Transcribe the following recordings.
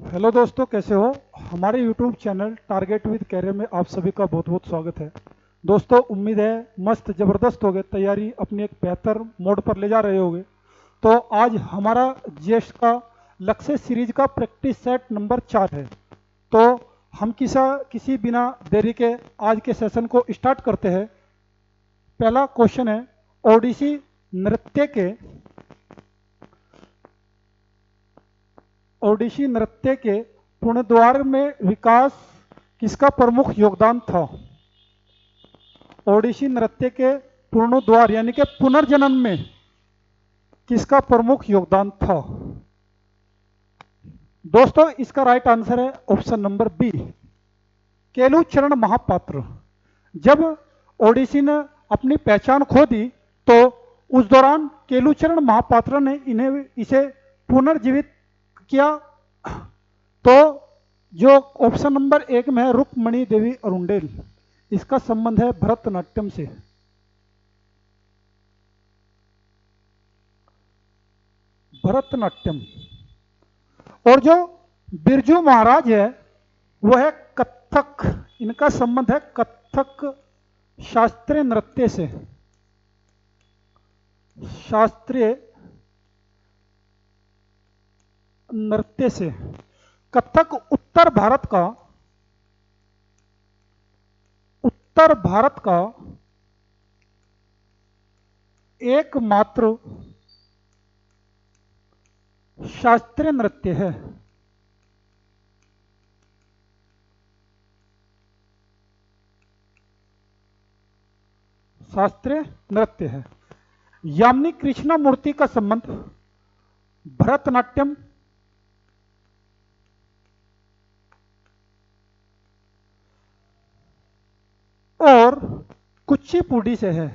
Hello दोस्तों, कैसे हो। हमारे YouTube channel target with career में आप सभी का बहुत बहुत स्वागत है। दोस्तों, उम्मीद है मस्त ज़बरदस्त हो गए, तैयारी अपनी एक बेहतर मोड पर ले जा रहे होगे। तो आज हमारा जीएस का लक्ष्य सीरीज का प्रैक्टिस सेट नंबर 4 है। तो हम किसी बिना देरी के आज के सेशन को स्टार्ट करते हैं। पहला क्वेश्चन है, ओडिसी नृत्य के ओडिसी नृत्य के पुनर्द्वार में विकास किसका प्रमुख योगदान था। ओडिसी नृत्य के पुनर्द्वार यानी कि पुनर्जन्म में किसका प्रमुख योगदान था। दोस्तों, इसका राइट आंसर है option number B, Kelucharan Mahapatra. जब ओडिसी ने अपनी पहचान खो दी तो उस दौरान केलुचरण महापात्र ने इसे पुनर्जीवित किया। तो जो ऑप्शन नंबर 1 में है रुक्मणी देवी अरुंडेल, इसका संबंध है भरतनाट्यम से। भरतनाट्यम। और जो बिरजू महाराज है वो है कथक, इनका संबंध है कथक शास्त्रीय नृत्य से। शास्त्रीय नृत्य से। कथक उत्तर भारत का एकमात्र शास्त्रीय नृत्य है। शास्त्रीय नृत्य है। यामिनी कृष्णमूर्ति का संबंध भरतनाट्यम और कुचिपुड़ी से है।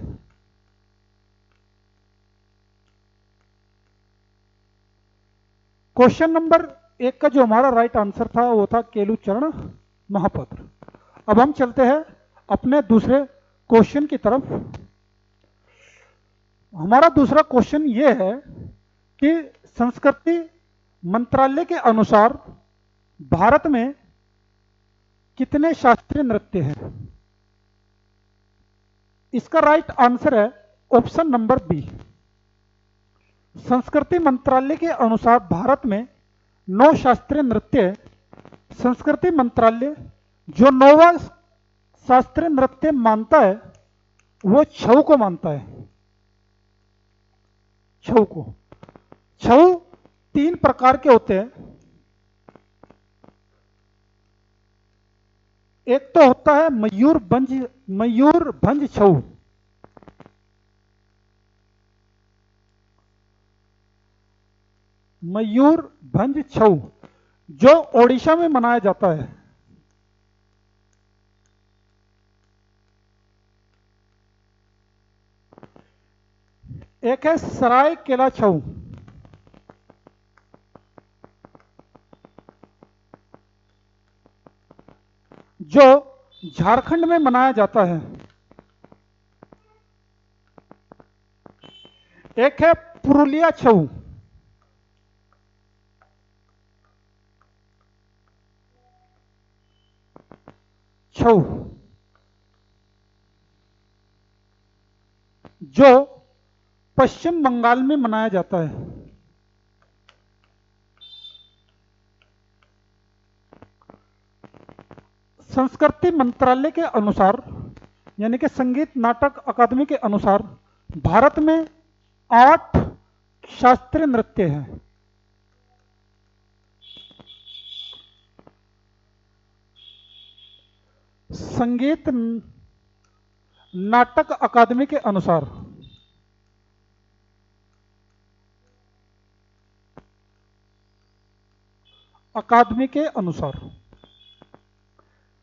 क्वेश्चन नंबर 1 का जो हमारा राइट आंसर था वो था केलुचरण महापात्र। अब हम चलते हैं अपने दूसरे क्वेश्चन की तरफ। हमारा दूसरा क्वेश्चन ये है कि संस्कृति मंत्रालय के अनुसार भारत में कितने शास्त्रीय नृत्य हैं। इसका राइट आंसर है ऑप्शन नंबर बी, संस्कृति मंत्रालय के अनुसार भारत में 9 शास्त्रीय नृत्य है। संस्कृति मंत्रालय जो 9वां शास्त्रीय नृत्य मानता है वो छऊ को मानता है। छऊ को। छऊ 3 प्रकार के होते हैं। एक तो होता है मयूरभंज छऊ। मयूरभंज छऊ जो ओडिशा में मनाया जाता है। एक है सरायकेला छऊ जो झारखंड में मनाया जाता है। एक है पुरुलिया छऊ जो पश्चिम बंगाल में मनाया जाता है। संस्कृति मंत्रालय के अनुसार यानी कि संगीत नाटक अकादमी के अनुसार भारत में 8 शास्त्रीय नृत्य हैं। संगीत नाटक अकादमी के अनुसार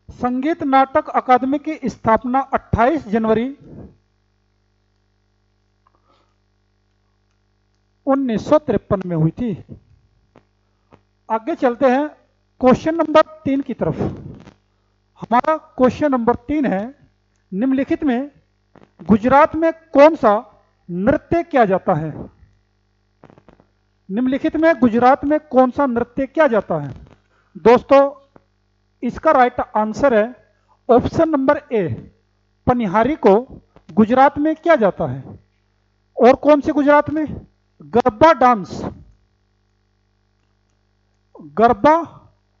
संगीत नाटक अकादमी की स्थापना 28 जनवरी 1953 में हुई थी। आगे चलते हैं क्वेश्चन नंबर 3 की तरफ। हमारा क्वेश्चन नंबर 3 है, निम्नलिखित में गुजरात में कौन सा नृत्य किया जाता है। निम्नलिखित में गुजरात में कौन सा नृत्य किया जाता है। दोस्तों इसका राइट आंसर है ऑप्शन नंबर ए। पनिहारी को गुजरात में किया जाता है। और कौन से गुजरात में? गरबा डांस, गरबा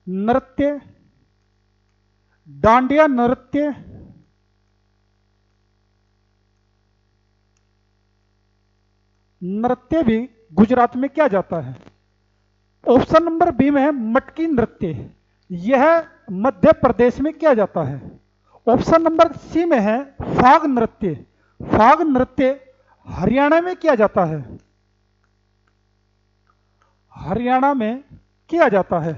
नृत्य, डांडिया नृत्य, नृत्य भी गुजरात में किया जाता है। ऑप्शन नंबर बी में है मटकी नृत्य, यह मध्य प्रदेश में किया जाता है। ऑप्शन नंबर सी में है फाग नृत्य, फाग नृत्य हरियाणा में किया जाता है, हरियाणा में किया जाता है।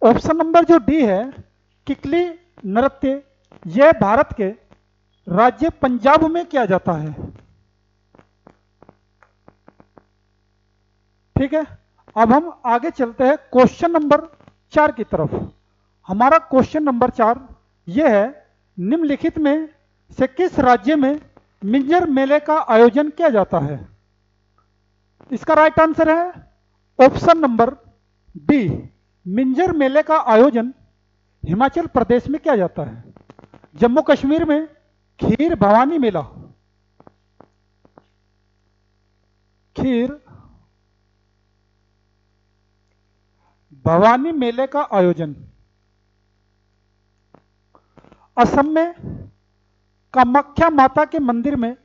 ऑप्शन नंबर जो डी है किकली नृत्य, यह भारत के राज्य पंजाब में किया जाता है। ठीक है, अब हम आगे चलते हैं क्वेश्चन नंबर 4 की तरफ। हमारा क्वेश्चन नंबर 4 यह है, निम्नलिखित में से किस राज्य में मिंजर मेले का आयोजन किया जाता है? इसका राइट आंसर है ऑप्शन नंबर बी। मिंजर मेले का आयोजन हिमाचल प्रदेश में किया जाता है। जम्मू कश्मीर में खीर भवानी मेला, खीर भवानी मेले का आयोजन। असम में कामाख्या माता के मंदिर में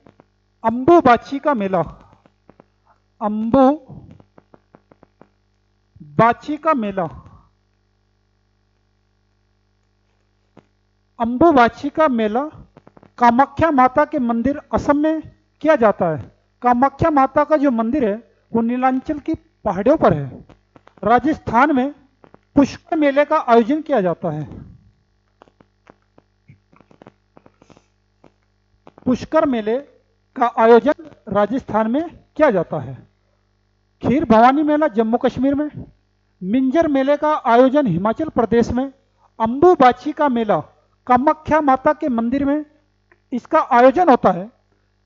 अंबुबाची का मेला, अंबुबाची का मेला, अंबुबाची का मेला कामाख्या माता के मंदिर असम में किया जाता है। कामाख्या माता का जो मंदिर है वो नीलांचल की पहाड़ियों पर है। राजस्थान में पुष्कर मेले का आयोजन किया जाता है। पुष्कर मेले का आयोजन राजस्थान में किया जाता है। खीर भवानी मेला जम्मू कश्मीर में, मिंजर मेले का आयोजन हिमाचल प्रदेश में, अंबुबाची का मेला कामाख्या माता के मंदिर में इसका आयोजन होता है,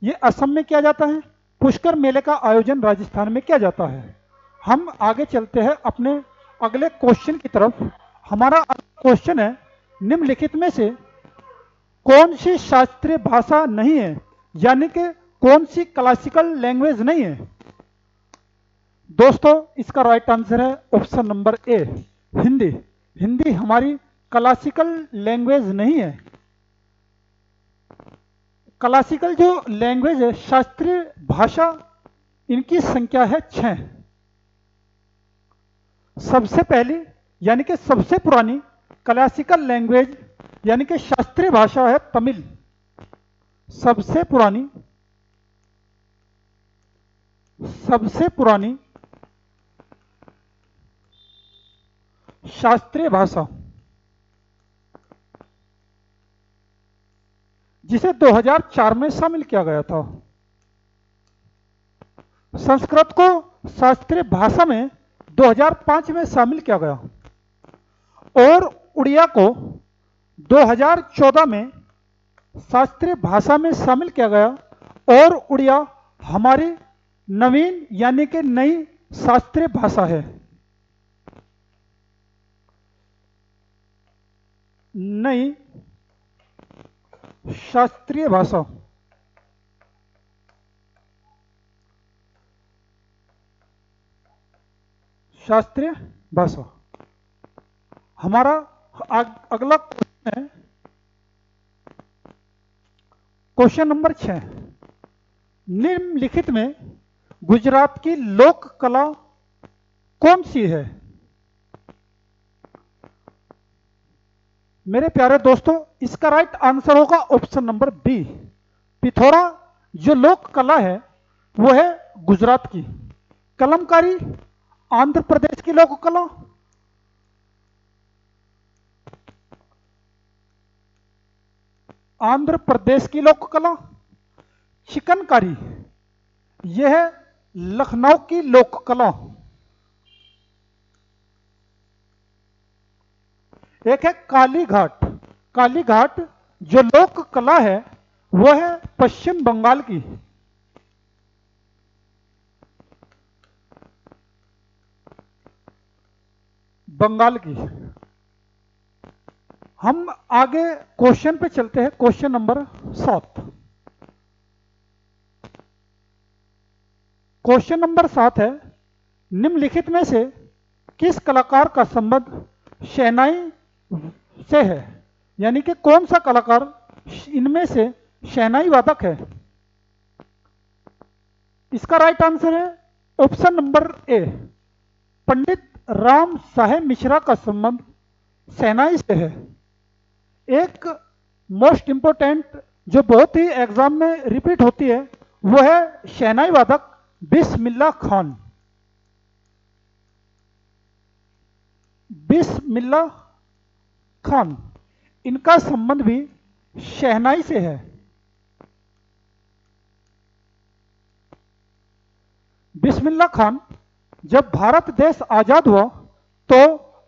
ये असम में किया जाता है। पुष्कर मेले का आयोजन राजस्थान में किया जाता है। हम आगे चलते हैं अपने अगले क्वेश्चन की तरफ। हमारा क्वेश्चन है, निम्नलिखित में से कौन सी शास्त्रीय भाषा नहीं है, यानी कि कौन सी क्लासिकल लैंग्वेज नहीं है? दोस्तों इसका राइट आंसर है ऑप्शन नंबर ए, हिंदी। हिंदी हमारी क्लासिकल लैंग्वेज नहीं है। क्लासिकल जो लैंग्वेज है, शास्त्रीय भाषा, इनकी संख्या है 6। सबसे पहली यानी कि सबसे पुरानी क्लासिकल लैंग्वेज यानी कि शास्त्रीय भाषा है तमिल। सबसे पुरानी शास्त्रीय भाषा, जिसे 2004 में शामिल किया गया था। संस्कृत को शास्त्रीय भाषा में 2005 में शामिल किया गया और उड़िया को 2014 में शास्त्रीय भाषा में शामिल किया गया। और उड़िया हमारी नवीन यानी कि नई शास्त्रीय भाषा है। नई शास्त्रीय भाषा। शास्त्रीय भाषा। हमारा अगला क्वेश्चन है क्वेश्चन नंबर 6। निम्नलिखित में गुजरात की लोक कला कौन सी है? मेरे प्यारे दोस्तों इसका राइट आंसर होगा ऑप्शन नंबर बी, पिथौरा। जो लोक कला है वो है गुजरात की। कलमकारी आंध्र प्रदेश की लोक कला, आंध्र प्रदेश की लोक कला। चिकनकारी यह है लखनऊ की लोक कला। एक है कालीघाट। कालीघाट जो लोक कला है वह है पश्चिम बंगाल की। बंगाल की। हम आगे क्वेश्चन पे चलते हैं। Question number 7। क्वेश्चन नंबर 7 है, निम्नलिखित में से किस कलाकार का संबंध शहनाई से है? यानी कि कौन सा कलाकार इनमें से शहनाई वादक है? इसका राइट आंसर है ऑप्शन नंबर ए, पंडित राम साहेब मिश्रा का संबंध शहनाई से है। एक मोस्ट इंपोर्टेंट जो बहुत ही एग्जाम में रिपीट होती है वो है शहनाई वादक बिस्मिल्लाह खान। बिस्मिल्लाह खान, इनका संबंध भी शहनाई से है। बिस्मिल्लाह खान जब भारत देश आजाद हुआ तो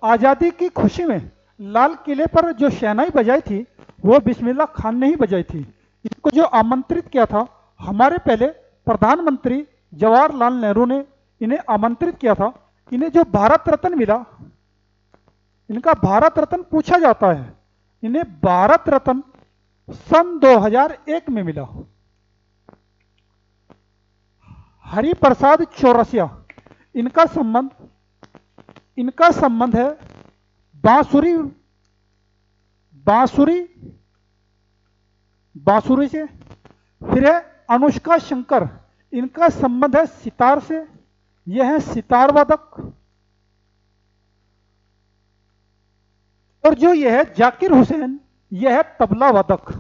आजादी की खुशी में लाल किले पर जो शहनाई बजाई थी वो बिस्मिल्लाह खान ने ही बजाई थी। इनको जो आमंत्रित किया था हमारे पहले प्रधानमंत्री जवाहरलाल नेहरू ने इन्हें आमंत्रित किया था। इन्हें जो भारत रत्न मिला, इनका भारत रत्न पूछा जाता है, इन्हें भारत रत्न सन 2001 में मिला। हरि प्रसाद चौरसिया, इनका संबंध है बांसुरी बांसुरी बांसुरी से। फिर है अनुष्का शंकर, इनका संबंध है सितार से, यह है सितार वादक। और जो यह है जाकिर हुसैन, यह है तबला वादक।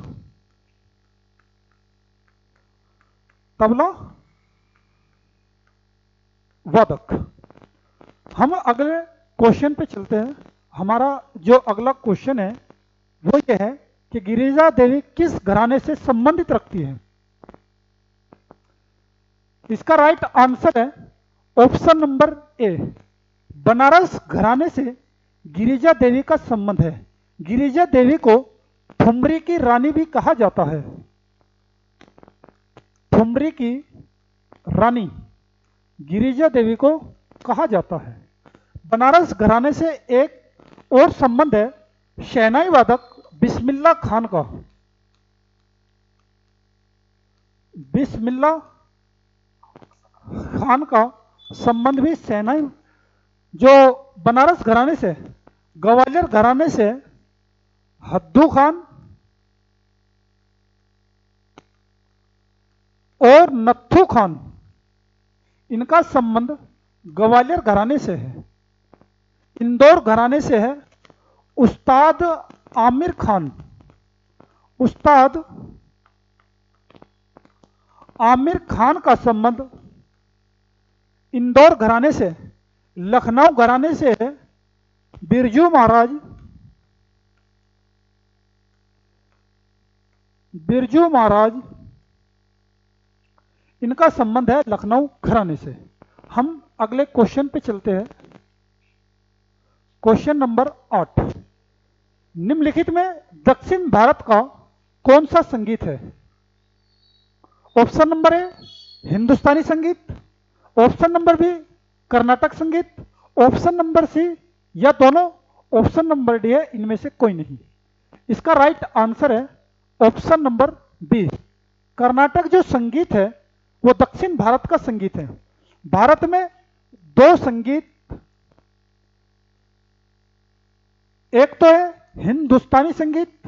तबला वादक। हम अगले क्वेश्चन पे चलते हैं। हमारा जो अगला क्वेश्चन है वो ये है कि गिरिजा देवी किस घराने से संबंधित रखती है? इसका राइट आंसर है ऑप्शन नंबर ए, बनारस घराने से गिरिजा देवी का संबंध है। गिरिजा देवी को ठुमरी की रानी भी कहा जाता है। ठुमरी की रानी गिरिजा देवी को कहा जाता है। बनारस घराने से एक और संबंध है शहनाई वादक बिस्मिल्लाह खान का। बिस्मिल्लाह खान का संबंध भी शहनाई, जो बनारस घराने से, ग्वालियर घराने से हद्दू खान और नत्थू खान, इनका संबंध ग्वालियर घराने से है। इंदौर घराने से है उस्ताद आमिर खान। उस्ताद आमिर खान का संबंध इंदौर घराने से, लखनऊ घराने से है बिरजू महाराज। बिरजू महाराज, इनका संबंध है लखनऊ घराने से। हम अगले क्वेश्चन पे चलते हैं। क्वेश्चन नंबर 8, निम्नलिखित में दक्षिण भारत का कौन सा संगीत है? ऑप्शन नंबर ए हिंदुस्तानी संगीत, ऑप्शन नंबर बी कर्नाटक संगीत, ऑप्शन नंबर सी या दोनों, ऑप्शन नंबर डी है इनमें से कोई नहीं। इसका राइट आंसर है ऑप्शन नंबर बी, कर्नाटक जो संगीत है वो दक्षिण भारत का संगीत है। भारत में दो संगीत, एक तो है हिंदुस्तानी संगीत,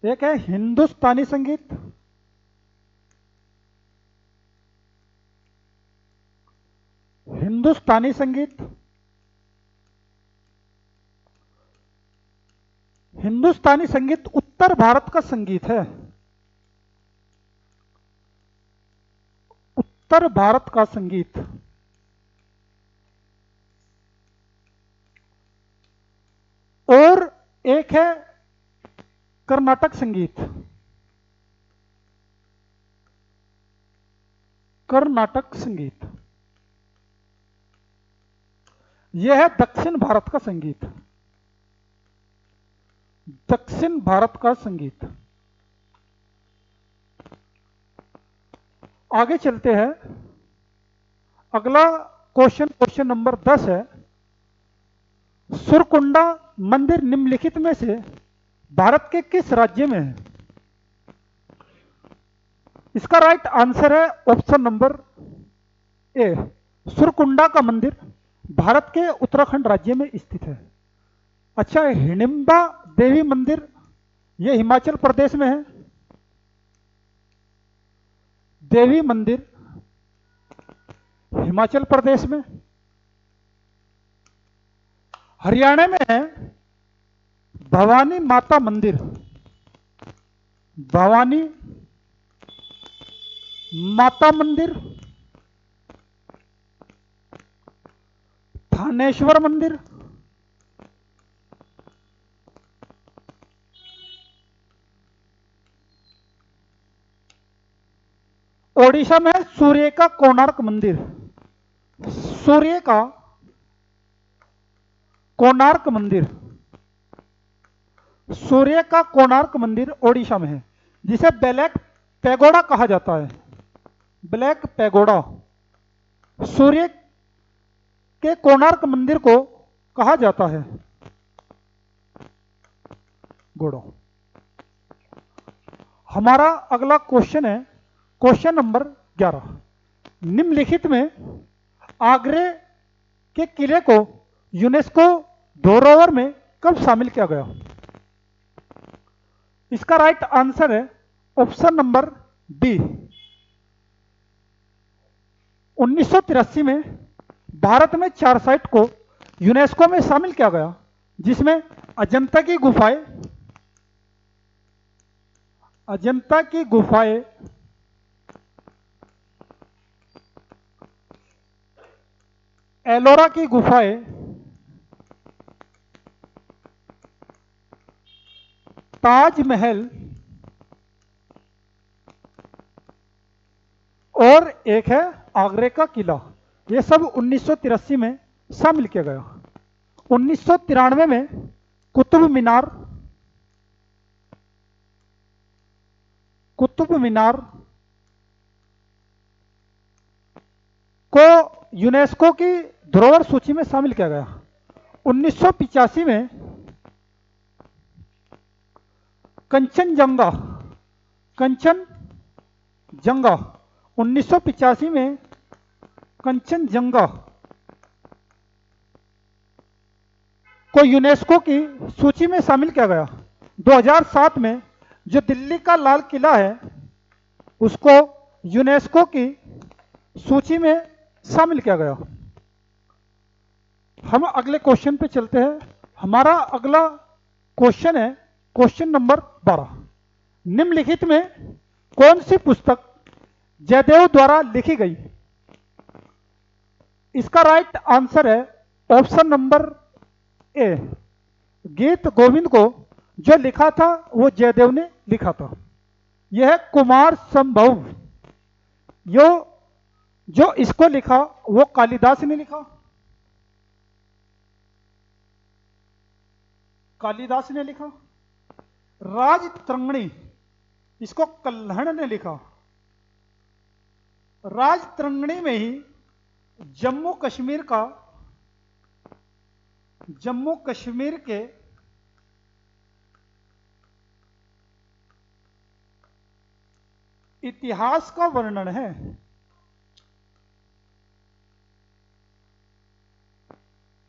एक है हिंदुस्तानी संगीत, हिंदुस्तानी संगीत। हिंदुस्तानी संगीत उत्तर भारत का संगीत है। उत्तर भारत का संगीत। और एक है कर्नाटक संगीत। कर्नाटक संगीत यह है दक्षिण भारत का संगीत। दक्षिण भारत का संगीत। आगे चलते हैं। अगला क्वेश्चन, क्वेश्चन नंबर 10 है, सुरकुंडा मंदिर निम्नलिखित में से भारत के किस राज्य में है? इसका राइट आंसर है ऑप्शन नंबर ए। सुरकुंडा का मंदिर भारत के उत्तराखंड राज्य में स्थित है। अच्छा, हिडिंबा देवी मंदिर यह हिमाचल प्रदेश में है। देवी मंदिर हिमाचल प्रदेश में। हरियाणा में है भवानी माता मंदिर। भवानी माता मंदिर। थानेश्वर मंदिर। ओडिशा में सूर्य का कोणार्क मंदिर। सूर्य का कोणार्क मंदिर। सूर्य का कोणार्क मंदिर ओडिशा में है, जिसे ब्लैक पैगोडा कहा जाता है। ब्लैक पैगोडा सूर्य के कोणार्क मंदिर को कहा जाता है। गोड़ो। हमारा अगला क्वेश्चन है क्वेश्चन नंबर 11। निम्नलिखित में आगरे के किले को यूनेस्को धरोहर में कब शामिल किया गया? इसका राइट आंसर है ऑप्शन नंबर बी। 1983 में भारत में 4 साइट को यूनेस्को में शामिल किया गया, जिसमें अजंता की गुफाएं, अजंता की गुफाएं, एलोरा की गुफाएं, ताजमहल और एक है आगरे का किला। ये सब 1983 में शामिल किया गया। 1993 में कुतुब मीनार, कुतुब मीनार को यूनेस्को की धरोहर सूची में शामिल किया गया। 1985 में कंचनजंगा, कंचनजंगा 1985 में कंचनजंगा को यूनेस्को की सूची में शामिल किया गया। 2007 में जो दिल्ली का लाल किला है उसको यूनेस्को की सूची में शामिल किया गया। हम अगले क्वेश्चन पे चलते हैं। हमारा अगला क्वेश्चन है क्वेश्चन नंबर 12। निम्नलिखित में कौन सी पुस्तक जयदेव द्वारा लिखी गई? इसका राइट आंसर है ऑप्शन नंबर ए। गीत गोविंद को जो लिखा था वो जयदेव ने लिखा था। यह कुमार संभव जो इसको लिखा वो कालिदास ने लिखा। कालिदास ने लिखा। राजतरंगिणी इसको कल्हण ने लिखा। राजतरंगिणी में ही जम्मू कश्मीर के इतिहास का वर्णन है।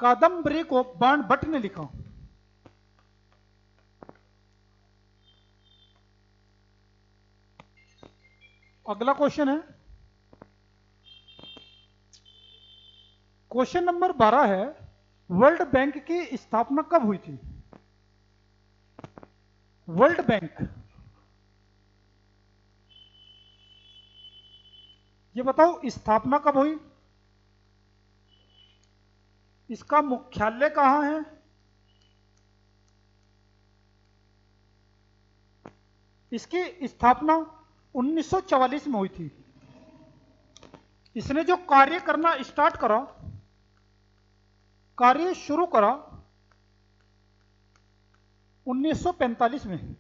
कादम्बरी को बाण भट्ट ने लिखा। अगला क्वेश्चन है क्वेश्चन नंबर 12 है वर्ल्ड बैंक की स्थापना कब हुई थी? वर्ल्ड बैंक, ये बताओ स्थापना कब हुई? इसका मुख्यालय कहां है? इसकी स्थापना 1944 में हुई थी। इसने जो कार्य करना स्टार्ट करा, कार्य शुरू करा 1945 में।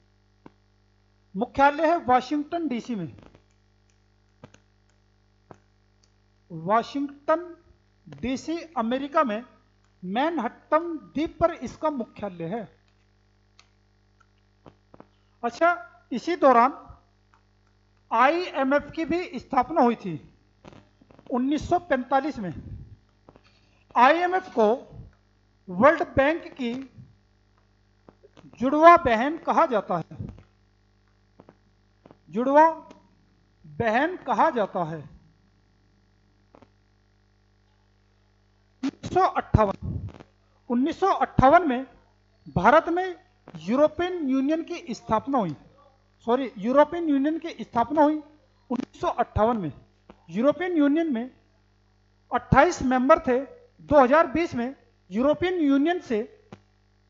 मुख्यालय है वाशिंगटन डीसी में। वाशिंगटन डीसी अमेरिका में मैनहट्टन द्वीप पर इसका मुख्यालय है। अच्छा, इसी दौरान आईएमएफ की भी स्थापना हुई थी 1945 में। आईएमएफ को वर्ल्ड बैंक की जुड़वा बहन कहा जाता है। जुड़वा बहन कहा जाता है। 1958 में भारत में यूरोपियन यूनियन की स्थापना हुई। यूरोपियन यूनियन की स्थापना हुई 1958 में। यूरोपियन यूनियन में 28 मेंबर थे। 2020 में यूरोपियन यूनियन से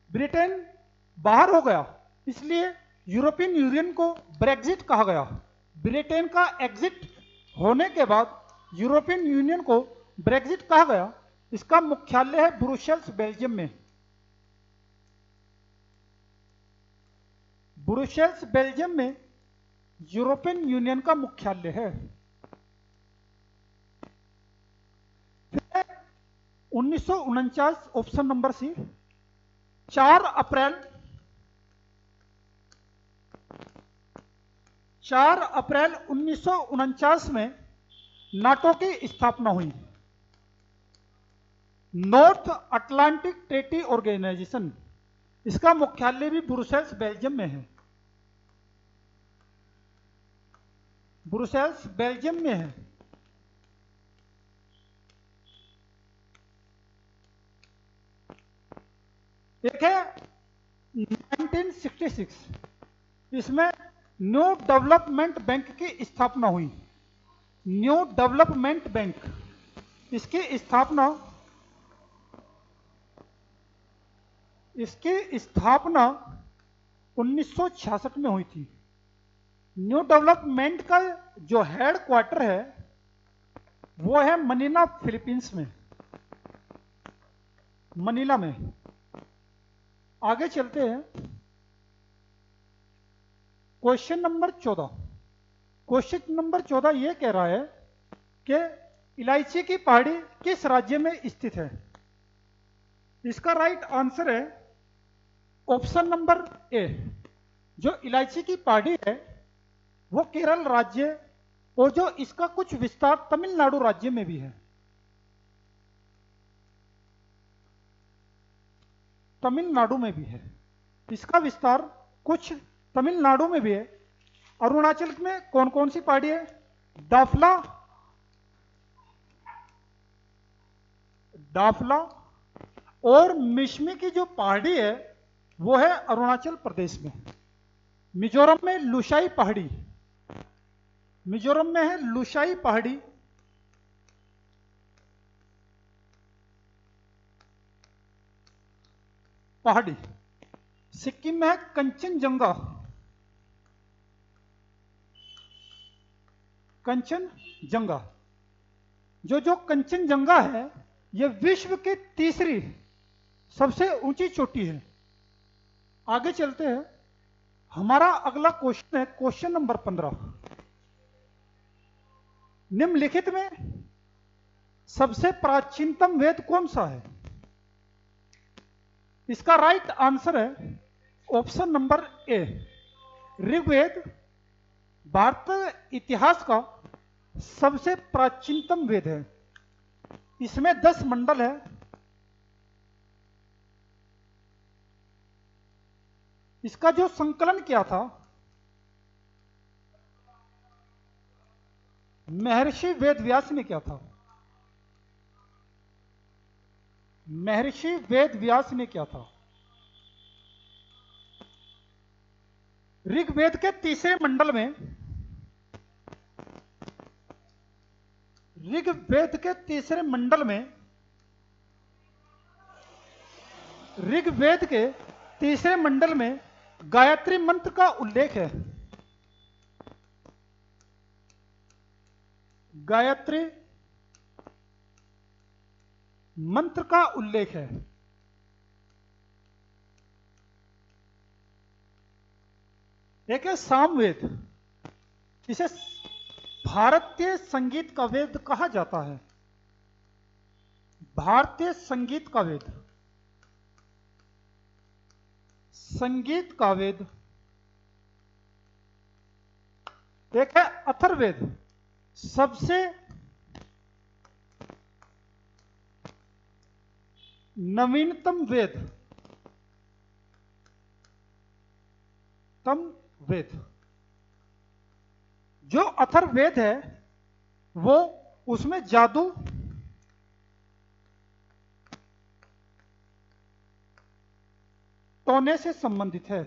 ब्रिटेन बाहर हो गया, इसलिए यूरोपियन यूनियन को ब्रेग्जिट कहा गया। ब्रिटेन का एग्जिट होने के बाद यूरोपियन यूनियन को ब्रेग्जिट कहा गया। इसका मुख्यालय है ब्रुसेल्स, बेल्जियम में। ब्रुसेल्स, बेल्जियम में यूरोपियन यूनियन का मुख्यालय है। 1949 ऑप्शन नंबर सी। 4 अप्रैल 1949 में नाटो की स्थापना हुई। नॉर्थ अटलांटिक ट्रेटी ऑर्गेनाइजेशन, इसका मुख्यालय भी ब्रुसेल्स, बेल्जियम में है। ब्रुसेल्स, बेल्जियम में है। एक है 1966, इसमें न्यू डेवलपमेंट बैंक की स्थापना हुई। न्यू डेवलपमेंट बैंक, इसकी स्थापना 1966 में हुई थी। न्यू डेवलपमेंट का जो हेड क्वार्टर है वो है मनीला, फिलीपींस में। मनीला में। आगे चलते हैं। Question number 14। क्वेश्चन नंबर 14 यह कह रहा है कि इलायची की पहाड़ी किस राज्य में स्थित है। इसका राइट आंसर है ऑप्शन नंबर ए। जो इलायची की पहाड़ी है वो केरल राज्य और जो इसका कुछ विस्तार तमिलनाडु राज्य में भी है। तमिलनाडु में भी है। इसका विस्तार कुछ तमिलनाडु में भी है। अरुणाचल में कौन कौन सी पहाड़ी है? दाफला, दाफला और मिश्मी की जो पहाड़ी है वो है अरुणाचल प्रदेश में। मिजोरम में लुशाई पहाड़ी, मिजोरम में है लुशाई पहाड़ी। पहाड़ी। सिक्किम में है कंचनजंगा, कंचनजंगा। जो कंचनजंगा है यह विश्व की तीसरी सबसे ऊंची चोटी है। आगे चलते हैं। हमारा अगला क्वेश्चन है क्वेश्चन नंबर 15। निम्नलिखित में सबसे प्राचीनतम वेद कौन सा है? इसका राइट आंसर है option number A, Rigveda. Bharat इतिहास का सबसे प्राचीनतम वेद है। इसमें 10 मंडल है। इसका जो संकलन किया था महर्षि वेदव्यास ने किया था। महर्षि वेदव्यास ने किया था। ऋग्वेद के तीसरे मंडल में, ऋग्वेद के तीसरे मंडल में, ऋग्वेद के तीसरे मंडल में गायत्री मंत्र का उल्लेख है। गायत्री मंत्र का उल्लेख है। एक है सामवेद। इसे भारतीय संगीत का वेद कहा जाता है। भारतीय संगीत का वेद। संगीत का वेद, एक है अथर्ववेद, सबसे नवीनतम वेद, तम वेद। जो अथर्ववेद है वो उसमें जादू, टोने से संबंधित है।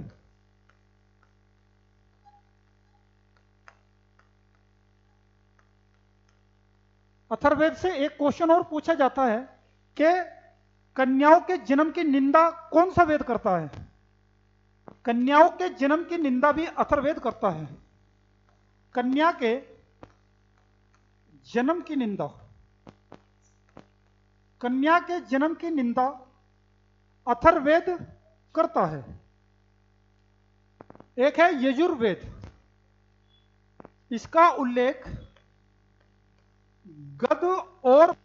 अथर्ववेद से एक क्वेश्चन और पूछा जाता है कि कन्याओं के जन्म की निंदा कौन सा वेद करता है? कन्याओं के जन्म की निंदा भी अथर्ववेद करता है। कन्या के जन्म की निंदा, कन्या के जन्म की निंदा अथर्ववेद करता है। एक है यजुर्वेद, इसका उल्लेख गद और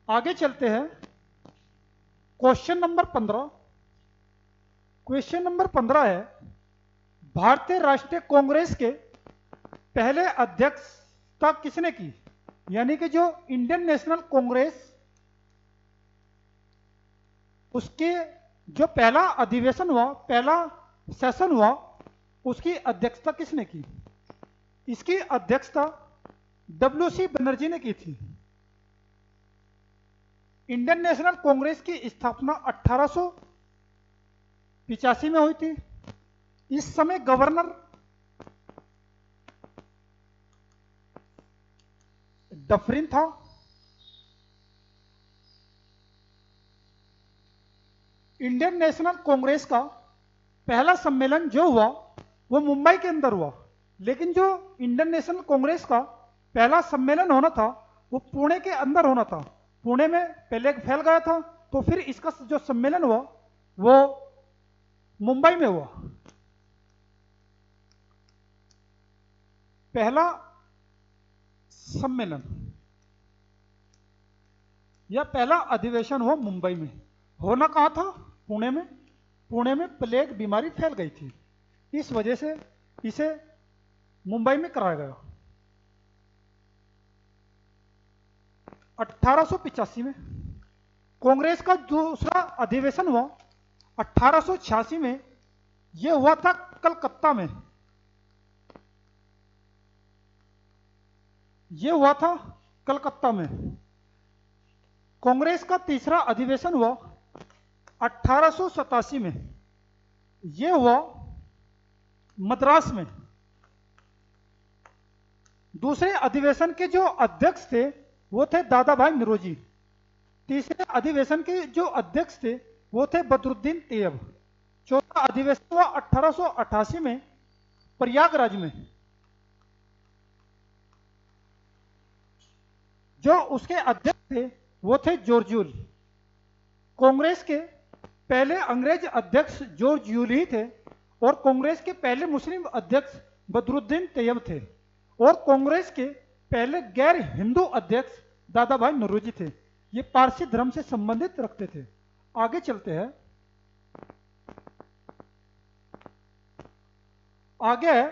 आगे चलते हैं। Question number 15। क्वेश्चन नंबर 15 है, भारतीय राष्ट्रीय कांग्रेस के पहले अध्यक्षता किसने की? यानी कि जो इंडियन नेशनल कांग्रेस, उसके जो पहला अधिवेशन हुआ, पहला सेशन हुआ, उसकी अध्यक्षता किसने की? इसकी अध्यक्षता डब्ल्यू.सी. बनर्जी ने की थी। इंडियन नेशनल कांग्रेस की स्थापना 1885 में हुई थी। इस समय गवर्नर डफरिन था। इंडियन नेशनल कांग्रेस का पहला सम्मेलन जो हुआ वो मुंबई के अंदर हुआ, लेकिन जो इंडियन नेशनल कांग्रेस का पहला सम्मेलन होना था वो पुणे के अंदर होना था। पुणे में पहले फैल गया था, तो फिर इसका जो सम्मेलन हुआ वो मुंबई में हुआ। पहला सम्मेलन या पहला अधिवेशन हुआ मुंबई में। होना कहां था? पुणे में। पुणे में प्लेग बीमारी फैल गई थी, इस वजह से इसे मुंबई में कराया गया। 1885 में कांग्रेस का दूसरा अधिवेशन हुआ। 1886 में यह हुआ था कलकत्ता में। यह हुआ था कलकत्ता में। कांग्रेस का तीसरा अधिवेशन हुआ 1887 में। यह हुआ मद्रास में। दूसरे अधिवेशन के जो अध्यक्ष थे वो थे दादा भाई नौरोजी। तीसरे अधिवेशन के जो अध्यक्ष थे वो थे बदरुद्दीन तैयब। चौथा अधिवेशन हुआ 1888 में प्रयागराज में। जो उसके अध्यक्ष थे वो थे जॉर्ज यूल। कांग्रेस के पहले अंग्रेज अध्यक्ष जॉर्ज यूल ही थे, और कांग्रेस के पहले मुस्लिम अध्यक्ष बदरुद्दीन तैयब थे, और कांग्रेस के पहले गैर हिंदू अध्यक्ष दादा भाई नौरोजी थे। ये पारसी धर्म से संबंधित रखते थे। आगे चलते हैं। आगे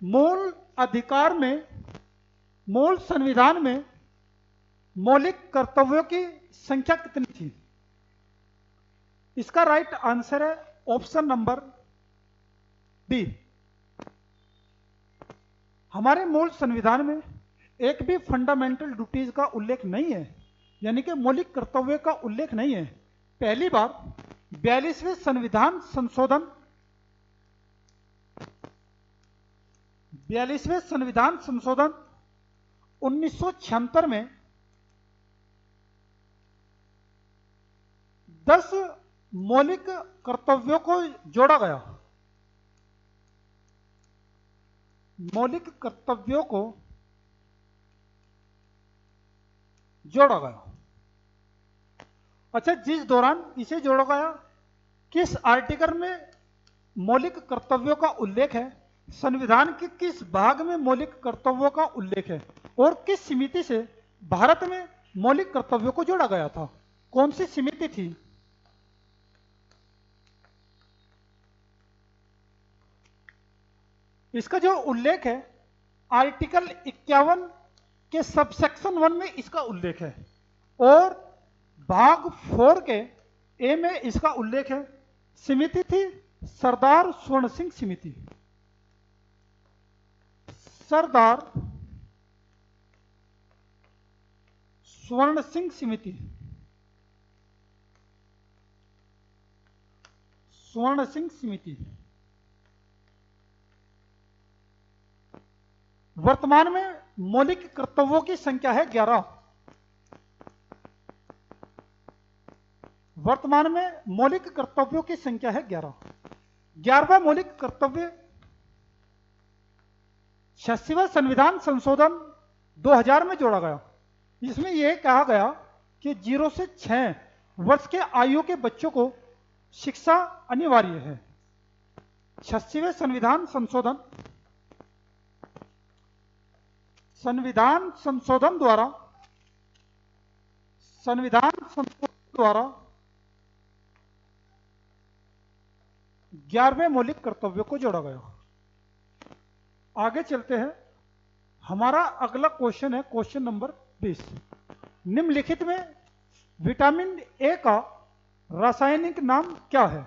मूल अधिकार में, मूल संविधान में मौलिक कर्तव्यों की संख्या कितनी थी? इसका राइट आंसर है ऑप्शन नंबर बी। हमारे मूल संविधान में एक भी फंडामेंटल ड्यूटीज का उल्लेख नहीं है, यानी कि मौलिक कर्तव्य का उल्लेख नहीं है। पहली बार 42वें संविधान संशोधन 1976 में 10 मौलिक कर्तव्यों को जोड़ा गया। मौलिक कर्तव्यों को जोड़ा गया। अच्छा, जिस दौरान इसे जोड़ा गया, किस आर्टिकल में मौलिक कर्तव्यों का उल्लेख है, संविधान के किस भाग में मौलिक कर्तव्यों का उल्लेख है, और किस समिति से भारत में मौलिक कर्तव्यों को जोड़ा गया था? कौन सी समिति थी? इसका जो उल्लेख है आर्टिकल 51 के सबसेक्शन 1 में इसका उल्लेख है और भाग 4 के ए में इसका उल्लेख है। समिति थी सरदार स्वर्ण सिंह समिति। सरदार स्वर्ण सिंह समिति, स्वर्ण सिंह समिति वर्तमान में मौलिक कर्तव्यों की संख्या है 11। वर्तमान में मौलिक कर्तव्यों की संख्या है 11। 11वां मौलिक कर्तव्य 86वां संविधान संशोधन 2000 में जोड़ा गया। इसमें यह कहा गया कि 0 से 6 वर्ष के आयु के बच्चों को शिक्षा अनिवार्य है। 86वें संविधान संशोधन द्वारा 11वें मौलिक कर्तव्य को जोड़ा गया। आगे चलते हैं। हमारा अगला क्वेश्चन है क्वेश्चन नंबर 20। निम्नलिखित में विटामिन ए का रासायनिक नाम क्या है?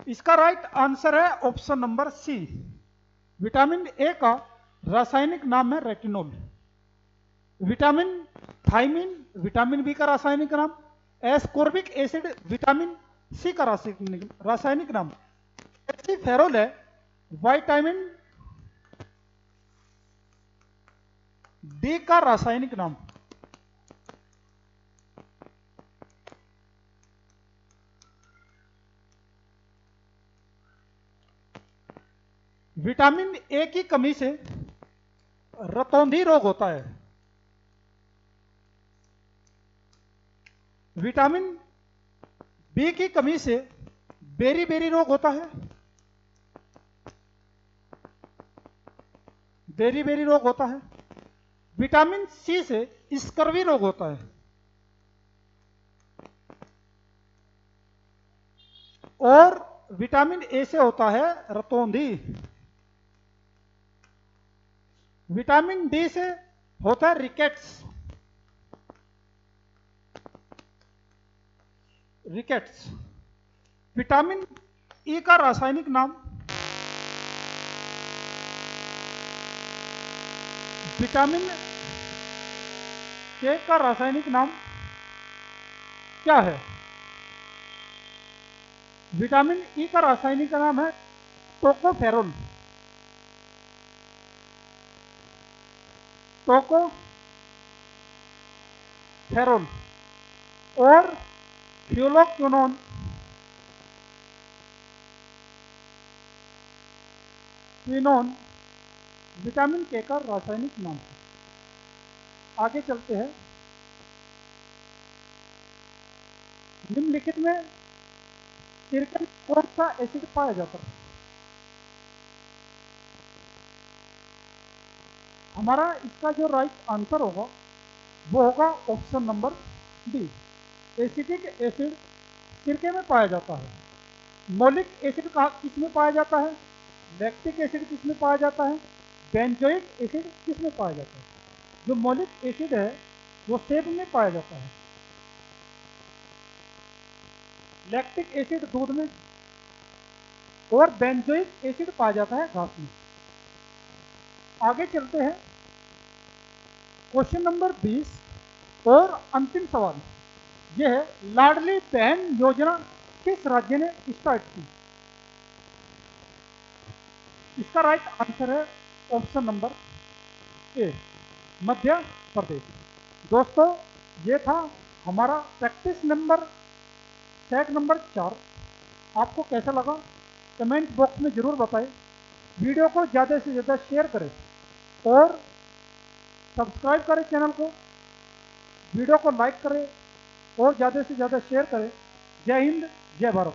इसका राइट आंसर है option number C. Vitamin A का रासायनिक नाम है retinol. Vitamin thiamine vitamin B का रासायनिक नाम, एस्कोर्बिक एसिड विटामिन सी का रासायनिक नाम, फेरोल है विटामिन डी का रासायनिक नाम। विटामिन ए की कमी से रतौंधी रोग होता है। विटामिन बी की कमी से बेरी रोग होता है। बेरी रोग होता है। विटामिन सी से स्कर्वी रोग होता है। और विटामिन ए से होता है रतौंधी। विटामिन डी से होता है रिकेट्स। विटामिन ई का रासायनिक नाम, विटामिन के का रासायनिक नाम क्या है? विटामिन ई का रासायनिक नाम है टोकोफेरोल। और फ्यूलोक्विनोन विटामिन के का रासायनिक नाम है। आगे चलते हैं। निम्नलिखित में सिरके में कौन सा एसिड पाया जाता है? हमारा इसका जो राइट आंसर होगा वो होगा option number D. Acetic acid सिरके में पाया जाता है। मौलिक एसिड किस में पाया जाता है? लैक्टिक एसिड किस में पाया जाता है? बेंजोइक एसिड किस में पाया जाता है? जो मौलिक एसिड है वो सेब में पाया जाता है। लैक्टिक एसिड दूध में और बेंजोइक एसिड पाया जाता है घास में। आगे चलते हैं। क्वेश्चन नंबर 20 और अंतिम सवाल यह है, लाडली बहन योजना किस राज्य ने स्टार्ट की? इसका राइट आंसर है ऑप्शन नंबर ए, मध्य प्रदेश। दोस्तों ये था हमारा प्रैक्टिस नंबर सेट नंबर 4। आपको कैसा लगा कमेंट बॉक्स में जरूर बताएं। वीडियो को ज़्यादा से ज़्यादा शेयर करें और सब्सक्राइब करें चैनल को। वीडियो को लाइक करें और ज़्यादा से ज़्यादा शेयर करें। जय हिंद, जय भारत।